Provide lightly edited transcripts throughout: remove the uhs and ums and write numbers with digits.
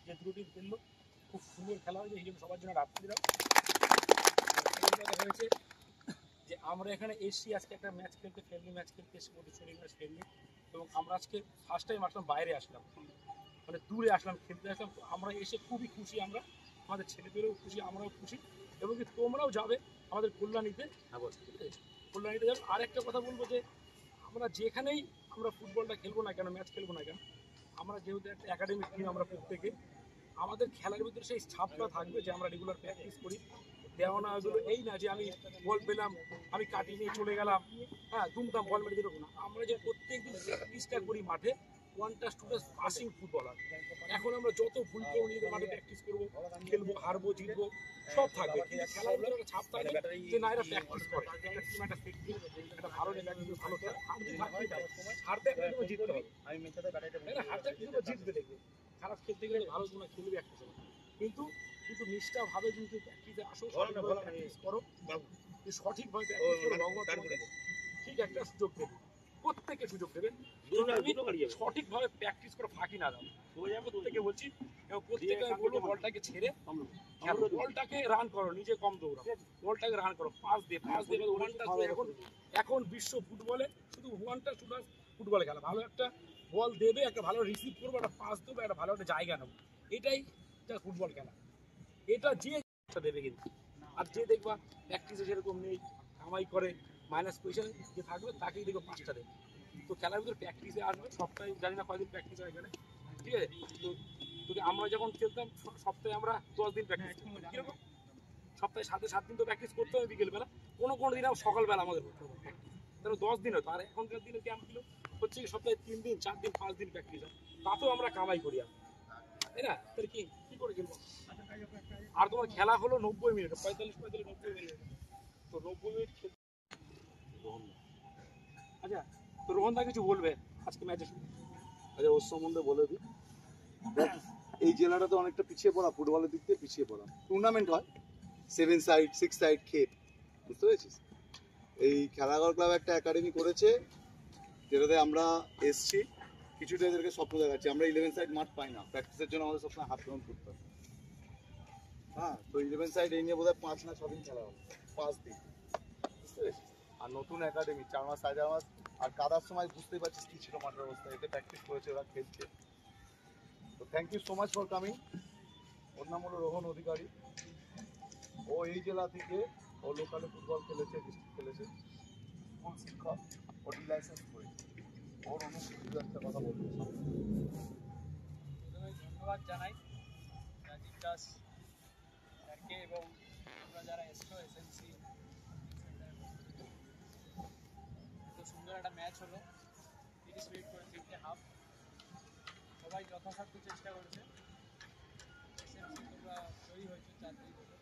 যে দুটো টিম খেললো, খুব সুন্দর খেলা হয়েছে, এই জন্য সবার জন্য রাত দিলাম। হয়েছে যে আমরা এখানে এসছি আজকে একটা ম্যাচ খেলতে, ফ্রেন্ডলি ম্যাচ খেলতে এসে মধুচুরি ম্যাচ ফ্রেন্ডলি, এবং আমরা আজকে ফার্স্ট টাইম আসলাম, বাইরে আসলাম, মানে দূরে আসলাম, খেলতে আসলাম। তো আমরা এসে খুবই খুশি, আমরা আমাদের ছেলেদেরও খুশি, আমরাও খুশি, এবং কি তোমরাও যাবে আমাদের কল্যাণীতে, কল্যাণীতে যাবে। আর একটা কথা বলবো যে আমরা যেখানেই আমরা ফুটবলটা খেলবো না কেন, ম্যাচ খেলবো না কেন, আমরা যেহেতু একটা একাডেমিক টিম, আমরা প্রত্যেকে আমাদের খেলার ভিতরে সেই ছাপটা থাকবে যে আমরা রেগুলার প্র্যাকটিস করি। দেওয়া না এগুলো এই না যে আমি বল পেলাম আমি কাটিয়ে নিয়ে চলে গেলাম, হ্যাঁ দুমদাম বল মেরে দিল না। আমরা যে প্রত্যেকদিন প্র্যাকটিসটা করি মাঠে, one touch to touch passing footballer. এখন আমরা যত ভুল করে নিজেদের মাঠে প্র্যাকটিস করবো, খেলবো, হারবো, জিতবো, সব থাকবে, কিন্তু খেলার ভিতরে একটা ছাপ থাকবে যে না এরা প্র্যাকটিস করে, একটা টিম একটা সেফটি, একটা ভালো প্র্যাকটিস, ভালো খেলা, হারতে একটা জিততে হবে, হারতে কিন্তু জিতবে, দেখবে খারাপ খেলতে গেলে ভালো তোমরা খেলবে একটা সময়, কিন্তু কিন্তু নিষ্ঠাভাবে কিন্তু প্র্যাকটিসে আসো, সঠিকভাবে প্র্যাকটিস করো, সঠিকভাবে প্র্যাকটিস করো, ভগবান ঠিক একটা সুযোগ দেবে, প্রত্যেকে সুযোগ দেবেন, সঠিকভাবে প্র্যাকটিস করো, ফাঁকি না দাও। প্রত্যেকে বলছি, এবং প্রত্যেকে বলবো বলটাকে ছেড়ে খেলো, বলটাকে রান করো, নিজে কম দৌড়াও, বলটাকে রান করো, পাস দিয়ে ওয়ান টাচ। এখন বিশ্ব ফুটবলে শুধু one touch to touch football খেলা, ভালো একটা বল দেবে, একটা ভালো রিসিভ করবো, একটা পাস দেবো, একটা ভালো একটা জায়গা নেবো, এটাই ফুটবল খেলা, এটা যে দেবে। কিন্তু আর যে দেখবা প্র্যাকটিসে সেরকম নেই, কামাই করে মাইনাস পয়সা যে থাকবে তাকেই দেখবো 5টা দেবে। তো খেলার ভিতরে প্র্যাকটিসে আসবে, সপ্তাহে জানি না কয়দিন প্র্যাকটিস হয় এখানে, ঠিক আছে। তো আমরা যখন খেলতাম সপ্তাহে আমরা 10 দিন প্র্যাকটিস করতাম, কিরকম সপ্তাহে 7 দিন তো প্র্যাকটিস করতে হবে, বিকেলবেলা কোনো দিন সকালবেলা আমাদের করতে হবে প্র্যাকটিস, তাহলে 10 দিন হতো। আর এখনকার দিনে ক্যাম্প ছিল হচ্ছে সপ্তাহে 3 দিন 4 দিন 5 দিন প্র্যাকটিস হয়, তাতেও আমরা কামাই করি, তাই না? তাহলে কি করে খেলবো? আর তোমার খেলা হলো 90 মিনিট, 45 90 মিনিট, তো 90 মিনিট খেলতে। আচ্ছা, তো রোহনদা কিছু বলবে আজকে ম্যাচের? আচ্ছা, ওর সম্বন্ধে বলে দিই। এই জেলাটা তো অনেকটা পিছিয়ে পড়া, ফুটবলের দিক থেকে পিছিয়ে পড়া। টুর্নামেন্ট হয় 7 সাইড 6 সাইড খেপ, বুঝতে পেরেছিস? এই খেলাঘর ক্লাব একটা একাডেমি করেছে, যেটাতে আমরা এসছি, কিছুটা এদেরকে স্বপ্ন দেখাচ্ছি। আমরা 11 সাইড মাঠ পাই না, প্র্যাকটিসের জন্য আমাদের সবসময় হাত গ্রহণ করতে হয়। হ্যাঁ, তো 11 সাইড এই নিয়ে বোধ হয় 5 না 6 দিন খেলা হবে, 5 দিন, বুঝতে পেরেছিস? আর নতুন একাডেমি 4 মাস 4.5 মাস, আর কাদার সময় বুঝতেই পারছিস কি ছিল মাঠের অবস্থা। এতে প্র্যাকটিস করেছে, ওরা খেলছে। তো thank you so much for coming. ওর নাম হলো রোহন অধিকারী। ও এই জেলা থেকে, ও লোকালে ফুটবল খেলেছে, ডিস্ট্রিক্ট খেলেছে, স্কুল শিক্ষক, ও ডি লাইসেন্স করেছে। ওর অনুভূতি একটা কথা বলতে ধন্যবাদ জানাই রাজীব দাস স্যারকে, এবং আমরা যারা এসছো এসএমসি। এত সুন্দর একটা ম্যাচ হলো, 30 মিনিট করে 3টে হাফ, সবাই যথাসাধ্য চেষ্টা করেছে। এসএমসি তোমরা জয়ী হয়েছে 4-2 করে,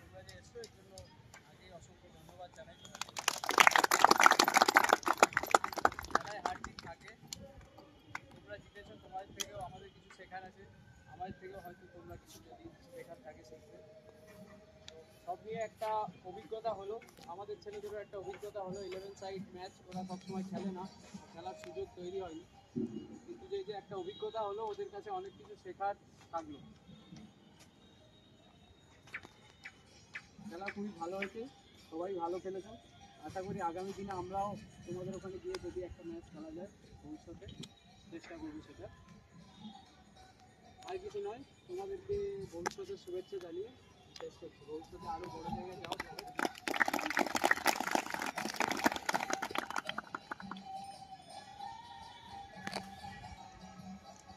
তোমরা যে এসছো এর জন্য আগেই অসংখ্য ধন্যবাদ জানাই। খেলায় হার জিত থাকে, তোমরা জিতেছো, তোমাদের থেকেও আমাদের কিছু শেখার আছে, আমাদের থেকেও হয়তো তোমরা কিছু যদি শেখার থাকে শিখবে। সব নিয়ে একটা অভিজ্ঞতা হলো, আমাদের ছেলেদেরও একটা অভিজ্ঞতা হলো। 11 সাইড ম্যাচ ওরা সবসময় খেলে না, খেলার সুযোগ তৈরি হয়নি, কিন্তু যে একটা অভিজ্ঞতা হলো, ওদের কাছে অনেক কিছু শেখার থাকলো। খেলা খুবই ভালো হয়েছে, সবাই ভালো খেলেছো। আশা করি আগামী দিনে আমরাও তোমাদের ওখানে গিয়ে যদি একটা ম্যাচ খেলা যায় ভবিষ্যতে চেষ্টা করবো সেটা। আর কিছু নয়, তোমাদেরকে ভবিষ্যতের শুভেচ্ছা জানিয়ে শেষ করছি। ভবিষ্যতে আরও বড় জায়গায় যাও।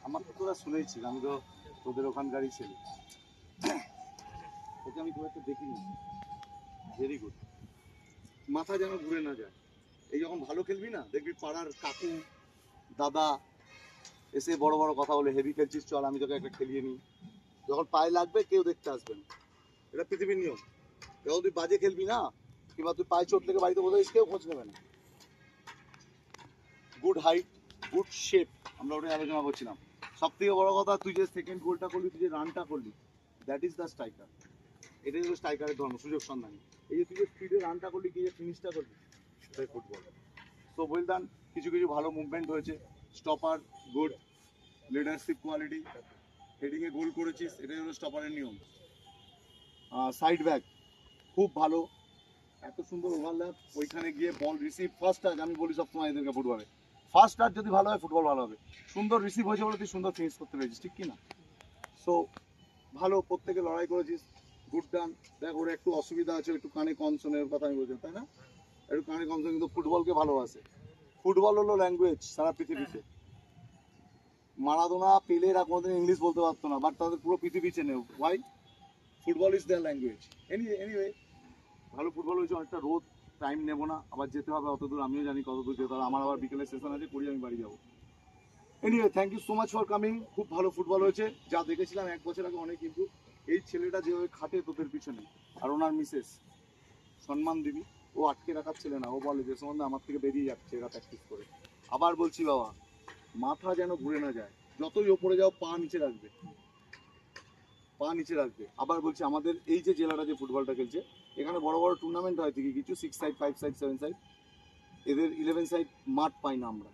আমার তো তোরা শুনেইছিস, আমি তো তোদের ওখানকারই ছেলে। ওকে আমি খুব একটা দেখিনি, ভেরি গুড, মাথা যেন ঘুরে না যায়। এই যখন ভালো খেলবি না, দেখবি পাড়ার কাকু দাদা এসে বড় বড় কথা বলে, হেভি খেলছিস চল আমি তোকে একটা খেলিয়ে নিই। যখন পায়ে লাগবে কেউ দেখতে আসবে না, এটা পৃথিবীর নিয়ম। যখন তুই বাজে খেলবি না, কিংবা তুই পায়ে চোট লেগে বাড়িতে বসে কেউ খোঁজ নেবে না। গুড হাইট, গুড শেপ, আমরা ওটাই আলোচনা করছিলাম। সব থেকে বড় কথা, তুই যে সেকেন্ড গোলটা করলি, তুই যে রানটা করলি, দ্যাট ইজ দ্য স্ট্রাইকার। এটাই হলো স্ট্রাইকারের ধর্ম, সুযোগ সন্ধানী। এই যে তুই যে স্পিডে রানটা করলি, কি যে ফিনিশটা করলি, সেটাই ফুটবল। So well done. কিছু কিছু ভালো মুভমেন্ট হয়েছে, স্টপার গুড, লিডারশিপ কোয়ালিটি, হেডিংয়ে গোল করেছিস, এটাই হলো স্টপারের নিয়ম। সাইড ব্যাক খুব ভালো, এত সুন্দর ওভারল্যাপ, ওইখানে গিয়ে বল রিসিভ ফার্স্ট টাচ। আমি বলি সবসময় এদেরকে ফুটবলে ফার্স্ট টাচ যদি ভালো হয় ফুটবল ভালো হবে। সুন্দর রিসিভ হয়েছে বলে তুই সুন্দর ফিনিশ করতে পেরেছিস, ঠিক কি না? সো ভালো, প্রত্যেকে লড়াই করেছিস, গুড ডান। দেখ ওর একটু অসুবিধা আছে, একটু কানে কম শোনের কথা আমি বলছি, তাই না? একটু কানে কম শোনে, কিন্তু ফুটবলকে ভালোবাসে। ফুটবল হলো ল্যাঙ্গুয়েজ সারা পৃথিবীতে। মারাদোনা পেলেরা কোনোদিন ইংলিশ বলতে পারতো না, বাট তাদের পুরো পৃথিবী চেনে। Why? Football is their language. Anyway ভালো ফুটবল হয়েছে, অনেকটা রোদ, টাইম নেবো না, আবার যেতে হবে অত দূর, আমিও জানি কত দূর যেতে হবে। আমার আবার বিকেলের সেশন আছে, করি আমি বাড়ি যাবো। Anyway thank you so much for coming. খুব ভালো ফুটবল হয়েছে, যা দেখেছিলাম 1 বছর আগে অনেক। কিন্তু এই ছেলেটা যেভাবে খাটে তোদের পিছনে, আর ওনার মিসেস, সম্মান দিবি। ও আটকে রাখার ছেলে না, ও বলে যে সম্বন্ধে আমার থেকে বেরিয়ে যাচ্ছে এরা প্র্যাকটিস করে। আবার বলছি বাবা, মাথা যেন ঘুরে না যায়, যতই ওপরে যাও পা নিচে রাখবে, পা নিচে রাখবে। আবার বলছি, আমাদের এই যে জেলাটা যে ফুটবলটা খেলছে, এখানে বড় বড় টুর্নামেন্ট হয় ঠিকই, কিছু 6 সাইড 5 সাইড 7 সাইড, এদের 11 সাইড মাঠ পাই না আমরা।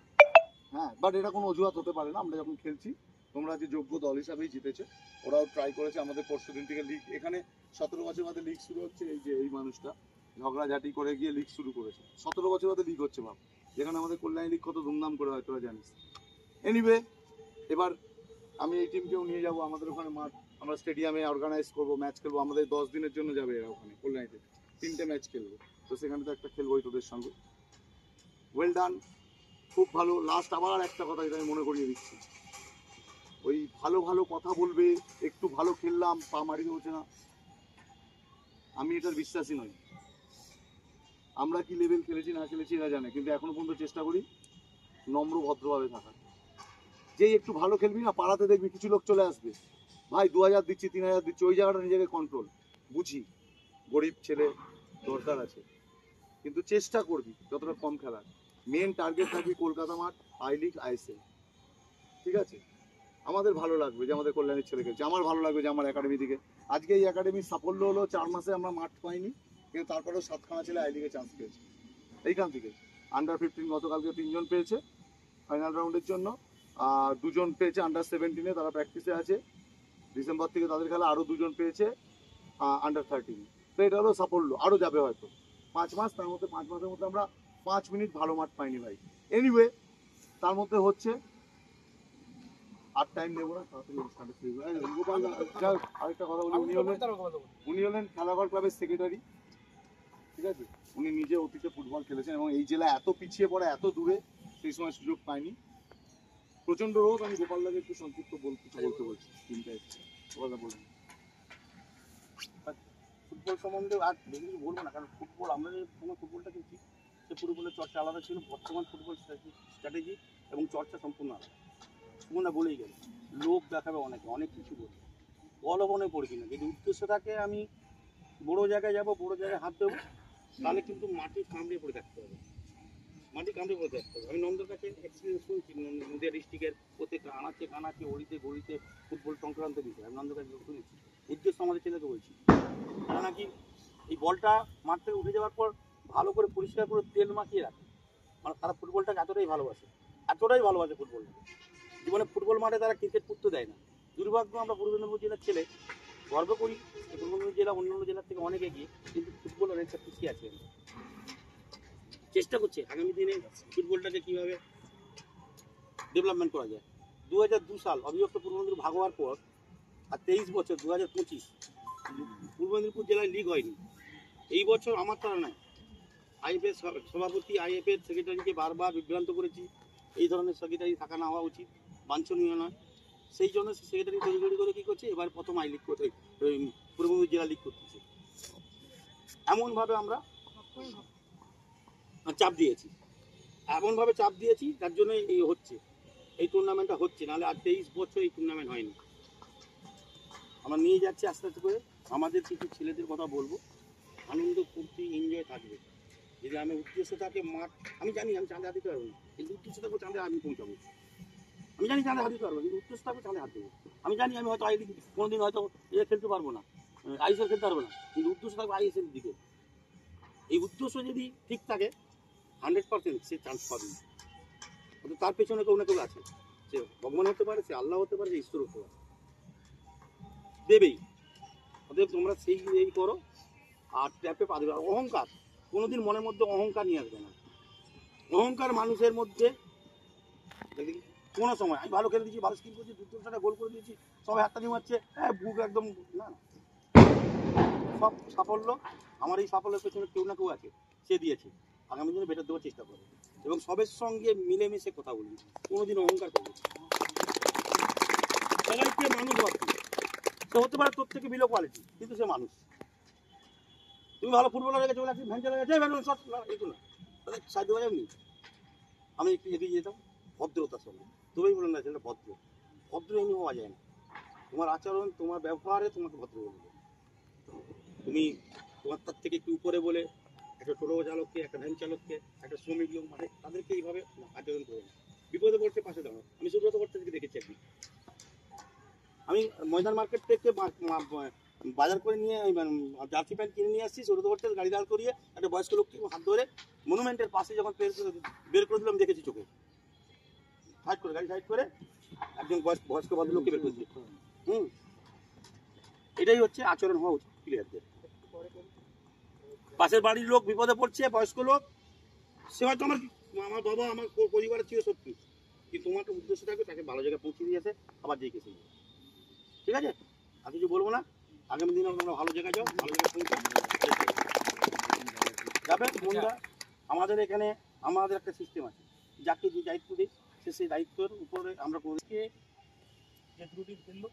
হ্যাঁ, বাট এটা কোনো অজুহাত হতে পারে না। আমরা যখন খেলছি, তোমরা যে যোগ্য দল হিসাবেই জিতেছে, ওরাও ট্রাই করেছে। আমাদের পরশু দিন থেকে লিগ, এখানে 17 বছর বাদে লিগ শুরু হচ্ছে। এই যে এই মানুষটা ঝগড়াঝাটি করে গিয়ে লিগ শুরু করেছে, 17 বছর বাদে লিগ হচ্ছে ভাব। যেখানে আমাদের কল্যাণী লিগ কত ধুমধাম করে হয় তোরা জানিস। এনিওয়ে এবার আমি এই টিমকেও নিয়ে যাব আমাদের ওখানে মাঠ, আমরা স্টেডিয়ামে অর্গানাইজ করবো, ম্যাচ খেলবো। আমাদের 10 দিনের জন্য যাবে এরা ওখানে কল্যাণীতে, 3টে ম্যাচ খেলবো। তো সেখানে তো একটা খেলবোই তোদের সঙ্গে। ওয়েল ডান, খুব ভালো। লাস্ট আবার একটা কথা যেটা আমি মনে করিয়ে দিচ্ছি, ওই ভালো ভালো কথা বলবে, একটু ভালো খেললাম পা মারিয়ে হচ্ছে না, আমি এটার বিশ্বাসী নই। আমরা কি লেভেল খেলেছি না খেলেছি এরা জানে, কিন্তু এখনো পর্যন্ত চেষ্টা করি নম্র ভদ্রভাবে থাকার। যেই একটু ভালো খেলবি না, পাড়াতে দেখবি কিছু লোক চলে আসবে, ভাই 2000 দিচ্ছি 3000 দিচ্ছি, ওই জায়গাটা নিজেকে কন্ট্রোল। বুঝি গরিব ছেলে, দরকার আছে, কিন্তু চেষ্টা করবি যতটা কম খেলার। মেন টার্গেট থাকবি কলকাতা মাঠ, আই লিগ, আইএসএল, ঠিক আছে? আমাদের ভালো লাগবে যে আমাদের কল্যাণীর ছেলে খেলছে, আমার ভালো লাগবে যে আমার একাডেমি থেকে আজকে এই একাডেমির সাফল্য হলো 4 মাসে আমরা মাঠ পাইনি, কিন্তু তারপরেও 7খানা ছেলে আই লিগে চান্স পেয়েছে এইখান থেকে। আন্ডার 15 গতকালকে 3 জন পেয়েছে ফাইনাল রাউন্ডের জন্য, আর 2 জন পেয়েছে আন্ডার 17-এ, তারা প্র্যাকটিসে আছে। ডিসেম্বর থেকে তাদের খেলা, আরও 2 জন পেয়েছে আন্ডার 13। তো এটা হলো সাফল্য, আরও যাবে হয়তো 5 মাস, তার মধ্যে 5 মাসের মধ্যে আমরা 5 মিনিট ভালো মাঠ পাইনি ভাই। এনিওয়ে তার মধ্যে হচ্ছে, আর টাইম নেবো না, গোপাল আরেকটা কথা বলি, উনি হলেন খেলাঘর ক্লাবের সেক্রেটারি, ঠিক আছে? উনি নিজে অতীতে ফুটবল খেলেছেন এবং এই জেলা এত পিছিয়ে পড়ে, এত দূরে, সেই সময় সুযোগ পায়নি। প্রচন্ড রোদ, আমি গোপালদাকে একটু সংক্ষিপ্ত বলতে বলছি, তিনটা গোপালদা বলুন। ফুটবল সম্বন্ধে আর বেশি কিছু বলবো না, কারণ ফুটবল আমরা যে সময় ফুটবলটা খেলছি, সে ফুটবলের চর্চা আলাদা ছিল। বর্তমান ফুটবল স্ট্র্যাটেজি এবং চর্চা সম্পূর্ণ আলাদা। সুমনা বলেই গেল, লোক দেখাবে অনেকে, অনেক কিছু বলবে, বলবনে পড়বি না। যদি উদ্দেশ্য থাকে আমি বড়ো জায়গায় যাব, বড়ো জায়গায় হাত দেবো, তাহলে কিন্তু মাটি কামড়ে পড়ে থাকতে হবে, মাটি কামড়ে পড়ে থাকতে হবে। আমি নন্দর কাছে এক্সপিরিয়েন্স শুনছি, নদীয়া ডিস্ট্রিক্টের প্রত্যেকটা আনাচে কানাচে অলিতে গলিতে ফুটবল সংক্রান্ত বিষয় আমি নন্দর কাছে শুনেছি। উদ্দেশ্য আমাদের ছেলেকে বলছি, তারা নাকি এই বলটা মাঠ থেকে উঠে যাওয়ার পর ভালো করে পরিষ্কার করে তেল মাখিয়ে রাখে। মানে তারা ফুটবলটাকে এতটাই ভালোবাসে, এতটাই ভালোবাসে ফুটবলটাকে, জীবনে ফুটবল মাঠে তারা ক্রিকেট করতে দেয় না। দুর্ভাগ্য, আমরা পূর্ব মেদিনীপুর জেলার ছেলে, গর্ব করি পূর্ব মেদিনীপুর জেলা অন্যান্য জেলার থেকে অনেক এগিয়ে, কিন্তু ফুটবল অনেকটা পিছিয়ে আছে। চেষ্টা করছে আগামী দিনে ফুটবলটাকে কীভাবে ডেভেলপমেন্ট করা যায়। 2002 সাল অবিভক্ত পূর্ব মেদিনীপুর ভাগ হওয়ার পর আর 23 বছর 2025 পূর্ব মেদিনীপুর জেলায় লিগ হয়নি। এই বছর আমার তারা নয়, আইএফএর সভাপতি, আইএফএর সেক্রেটারিকে বারবার বিভ্রান্ত করেছি, এই ধরনের সেক্রেটারি থাকা না হওয়া উচিত, বাঞ্ছনীয় নয়। সেই জন্য সেক্রেটারি তৈরি করে কী করছে, এবার প্রথম আই লিগ করতে, পূর্ব মেদিনীপুর জেলা লিগ করতেছে। এমনভাবে আমরা চাপ দিয়েছি, এমনভাবে চাপ দিয়েছি যার জন্য এই হচ্ছে, এই টুর্নামেন্টটা হচ্ছে, নাহলে আর 23 বছর এই টুর্নামেন্ট হয়নি। আমরা নিয়ে যাচ্ছি আস্তে আস্তে করে। আমাদের কিছু ছেলেদের কথা বলবো, আনন্দ ফুর্তি এনজয় থাকবে। যদি আমি উদ্দেশ্য থাকে মাঠ, আমি জানি আমি চাঁদে হাত দিতে পারবো না, কিন্তু উদ্দেশ্য থাকবো চাঁদে আমি পৌঁছাবো। আমি জানি চাঁদে হাত দিতে পারবো, কিন্তু উদ্দেশ্য থাকবে চাঁদে হাত দেবো। আমি জানি আমি হয়তো আইডি কোনোদিন হয়তো খেলতে পারবো না, আইএসএল খেলতে পারবো না, কিন্তু উদ্দেশ্য থাকবে আইএসএল দিকে। এই উদ্দেশ্য যদি ঠিক থাকে 100% সে চান্স পাবে। তার পেছনে কেউ না কেউ আছে, সে ভগবান হতে পারে, সে আল্লাহ হতে পারে, সে ঈশ্বর হতে পারে। দেবেই। অতএব তোমরা সেই এই করো আর ট্যাপে পা দেবে। আর অহংকার কোনোদিন মনের মধ্যে অহংকার নিয়ে আসবে না। অহংকার মানুষের মধ্যে দেখি কোনো সময় আমি ভালো খেলে দিয়েছি, ভালো স্কিল করছি, দুটো সাথে গোল করে দিয়েছি, সবাই হাতটা দিয়ে মারছে, হ্যাঁ বুক একদম না। সব সাফল্য আমার এই সাফল্যের পেছনে কেউ না কেউ আছে, সে দিয়েছে, আগামী দিনে বেটার দেওয়ার চেষ্টা করবে এবং সবের সঙ্গে মিলেমিশে কথা বলবি, কোনোদিন অহংকার করবি। সবাইকে মানুষ ভাববি, সে হতে পারে তোর থেকে বিলো কোয়ালিটি, কিন্তু সে মানুষ। তুমি ভালো ফুটবলার হয়ে চলে আসছি, ভ্যান চালা গেছে, ভ্যান শট না, এই না তাদের সাহায্য করা যায়নি। আমি একটু এগিয়ে যেতাম ভদ্রতার সঙ্গে, তবেই বলেন না সেটা ভদ্র। ভদ্র এমনি হওয়া যায় না, তোমার আচরণ তোমার ব্যবহারে তোমাকে ভদ্র বলবে। তুমি তোমার তার থেকে একটু উপরে বলে একটা টোটো চালককে, একটা ভ্যান চালককে, একটা শ্রমিক লোক মানে তাদেরকে এইভাবে আচরণ করো না। বিপদে পড়ছে পাশে দাঁড়াও। আমি সুব্রত ভট্টাচার্যকে দেখেছি একদিন, আমি ময়দান মার্কেট থেকে বাজার করে নিয়ে জার্সি প্যান্ট কিনে নিয়ে আসছি, সুব্রত ভট্টাচার্য গাড়ি দাঁড় করিয়ে একটা বয়স্ক লোককে হাত ধরে মনুমেন্টের পাশে যখন বের করে দিলাম দেখেছি চোখে, সাইড করে গাড়ি সাইড করে একজন বয়স্ক ভদ্রলোককে বের করে দিয়েছে। এটাই হচ্ছে আচরণ হওয়া উচিত প্লেয়ারদের। পাশের বাড়ির লোক বিপদে পড়ছে, বয়স্ক লোক, সে হয়তো আমার বাবা আমার পরিবারের ছিল সত্যি, কিন্তু তোমার একটা উদ্দেশ্য থাকবে তাকে ভালো জায়গায় পৌঁছে দিয়েছে, আবার যেই কেসে ঠিক আছে। আর কিছু বলবো না, আগামী দিনে তোমরা ভালো জায়গায় যাও, ভালো জায়গায় পৌঁছে যাবে বন্ধুরা। আমাদের এখানে আমাদের একটা সিস্টেম আছে, যাকে যে দায়িত্ব দিই সে সেই দায়িত্বের উপরে আমরা যে ত্রুটি ফেললো